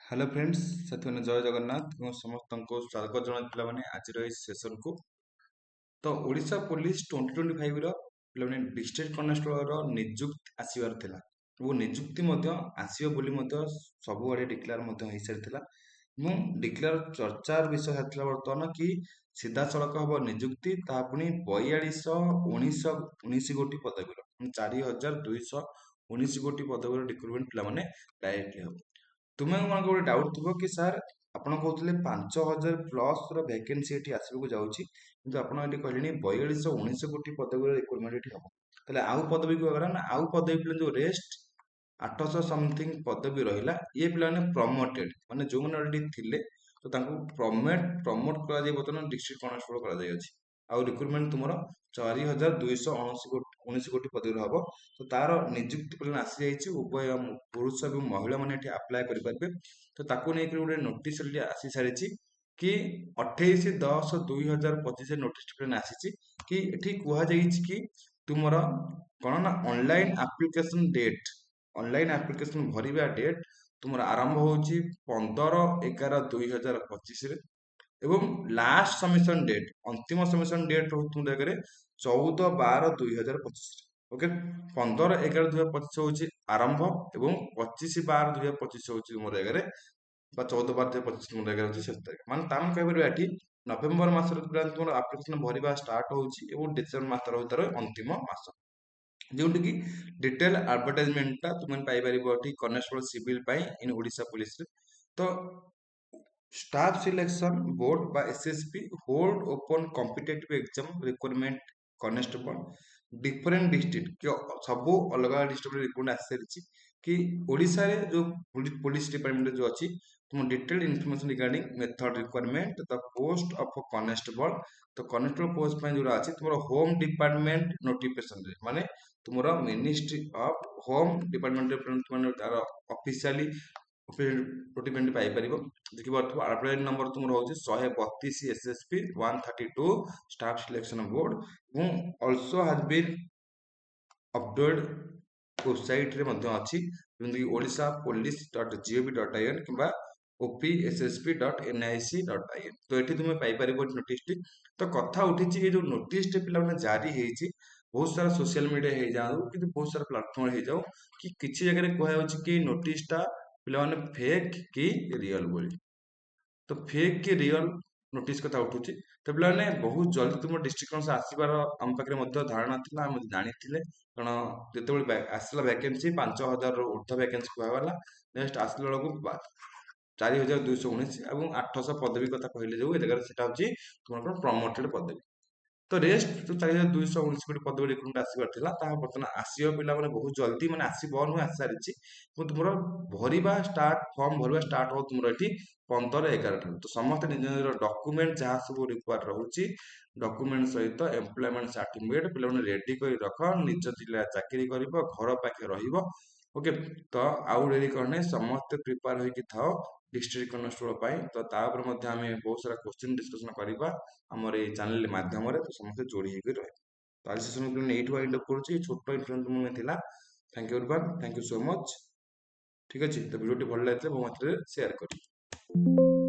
hello friends साथी मैंने जय जगन्नाथ समस्त को स्वागत जनाती मैंने आज सेशन को तो ओडिशा पुलिस 2025 पे डिस्ट्रिक्ट कनेस्टेबल निजुक्ति आसबार थिला वो निजुक्ति आसो बोली सबुआड़े डिक्लेयर हो सारी डिक्लेयर चर्चार विषय सारी बर्तमान कि सीधा सड़क हम निजुक्ति पुणी 4219 गोटी पदवीर 4219 गोटी पदवीर रिक्रुटमेंट पे डायरेक्टली हम तुम्हें मन गोटे डाउट थी कि सार ଆପଣ କହୁଥିଲେ 5000 ପ୍ଲସ୍ ର ଭ୍ୟାକେନ୍ସି ଏଠି ଆସିବାକୁ ଯାଉଛି କିନ୍ତୁ ଆପଣ ଏଠି କହିଲେଣି 4219 କୋଟି ପଦବୀର ରିକ୍ରୁଟମେଣ୍ଟ ଏଠି ହବ ତାହେଲେ ଆଉ ପଦବୀ କୁଆଗଲା ନା ଆଉ ପଦବୀ ପିଲା ଯୋଉ ରେଷ୍ଟ 800 ସମଥିଙ୍ଗ ପଦବୀ ରହିଲା ଇଏ ପିଲାମାନେ ପ୍ରମୋଟେଡ୍ ମାନେ ଯୋଉମାନେ ଅଲରେଡି ଥିଲେ ତ ତାଙ୍କୁ ପ୍ରମୋଟ କରାଯାଇ ବର୍ତ୍ତମାନ ଡିଷ୍ଟ୍ରିକ୍ଟ କନେଷ୍ଟବଳ କରାଯାଇଅଛି ଆଉ ରିକ୍ରୁଟମେଣ୍ଟ ତୁମର 4219 କୋଟି ପଦବୀର ହବ ତ ତାର ନିଯୁକ୍ତି ପିଲା ଆସିଯାଇଛି ଉଭୟ ପୁରୁଷ ଏବଂ ମହିଳା ମାନେ ଏଠି ଆପ୍ଲାଏ କରିପାରିବେ ତ ତାକୁ ନେଇକି ଗୋଟେ ନୋଟିସ୍ ଆସି ସାରିଛି କି 28/10/2025 ନୋଟିସ୍ ଆସିଛି କି ଏଠି କୁହାଯାଇଛି କି ତୁମର କଣ ନା ଅନଲାଇନ ଆପ୍ଲିକେସନ ଭରିବା ଡେଟ୍ ତୁମର ଆରମ୍ଭ ହଉଛି 15/11/2025 ଏବଂ ଲାଷ୍ଟ ସବମିଶନ ଡେଟ୍ ଅନ୍ତିମ ସବମିଶନ ଡେଟ୍ ରହୁଛି ତୁମ ଜାଗାରେ 14/12/2025 ଓକେ 15/11/2025 ହଉଛି ଆରମ୍ଭ ଏବଂ 25/12/2025 ହଉଛି ତୁମ ଜାଗାରେ বা 14/12/2025 ତୁମ ଜାଗାରେ ହଉଛି ଶେଷ ତାରିଖ ମାନେ ତାମାନେ କହିପାରିବା ଏଠି ନଭେମ୍ବର ମାସରେ ତୁମର ଆପ୍ଲିକେସନ ଭରିବା ଷ୍ଟାର୍ଟ ହଉଛି ଏବଂ ଡିସେମ୍ବର ମାସ ରହୁଛି ତାର ଅନ୍ତିମ ମାସ ଯେଉଁଠିକି ଡିଟେଲ ଆଡଭର୍ଟାଇଜମେଣ୍ଟଟା ତୁମେ ପାଇପାରିବ ଏଠି କନେଷ୍ଟବଳ ସିଭିଲ ପାଇଁ ଇନ୍ ଓଡ଼ିଶା ପୁଲିସରେ ତ स्टाफ सिलेक्शन बोर्ड बा SSP hold open competitive exam requirement constable different district सब अलग अलग डिस्ट्रिक्ट रिक्वायरमेंट आसी सारी कि ओडिशा रे जो पुलिस डिपार्टमेंट जो अच्छी तुम detail information regarding method requirement the post of constable तो कनेस्टेबल पोस्ट पे जो अच्छी तुम होम डिपार्टमेंट नोटिफिकेशन माने तुम मिनिस्ट्री ऑफ होम डिपार्टमेंट तार ऑफिशियली नोटिफिकेशन पाइपर देखिए आप्लाय नंबर तुम रोचे 132 SSP 132 staff selection board also has been update website रे अच्छी जमीक ओडिशा पुलिस .gov.in कि opssp.nic.in तो ये तुम्हें पाइपर नोटिस तो कथा उठी जो नोटिस पे जारी होती बहुत सारा सोशल मीडिया हो जाऊ कि बहुत सारा प्लाटफर्म हो जाऊ कि किसी जगह कहुच्छी कि नोटिसटा पे फेक कि रियल बोली तो फेक कि रियल नोटिस कथा उठुची तो पे बहुत जल्दी तुम डिस्ट्रिक्ट आसबार आम पाखे धारणा था आम जानी कारण जो आसला वैकेंसी 5000 ऊर्ध वैकेंसी कहला नेक्स्ट आसला बेलू 4219 और 800 पदवी कथा कहले जो जगह से तुम प्रमोटेड पदवी तो रेस्ट जो 4219 कोटी पदवी रिक्रुटमेंट आसबार बर्तमान आसो पिला बहुत जल्दी मैंने आसो नुह आसी सारी तुम भरवा स्टार्ट फर्म भरवा स्टार्ट हो तुम ये 15/11 तो समस्त निज निज डॉक्यूमेंट जहाँ सब रिक्वायर रोचे डॉक्यूमेंट सहित एम्प्लॉयमेंट सर्टिफिकेट पे रेडी कर रख निज जिला चाकरी कर घर पाखे ओके तो आउ डेरी करने समस्ते प्रिपेयर होगी था डिस्ट्रिक्ट कनेस्टेबल तो तापर आम बहुत सारा क्वेश्चन डिस्कसन करवा आमर ये चैनल मध्यम तो समस्त जोड़ी होकर रहे तो आज सेशन ये वाइंड अप करुँच छोट information thank you everyone thank you so much ठीक अच्छे तो वीडियो भल लगे मो मत सेयार कर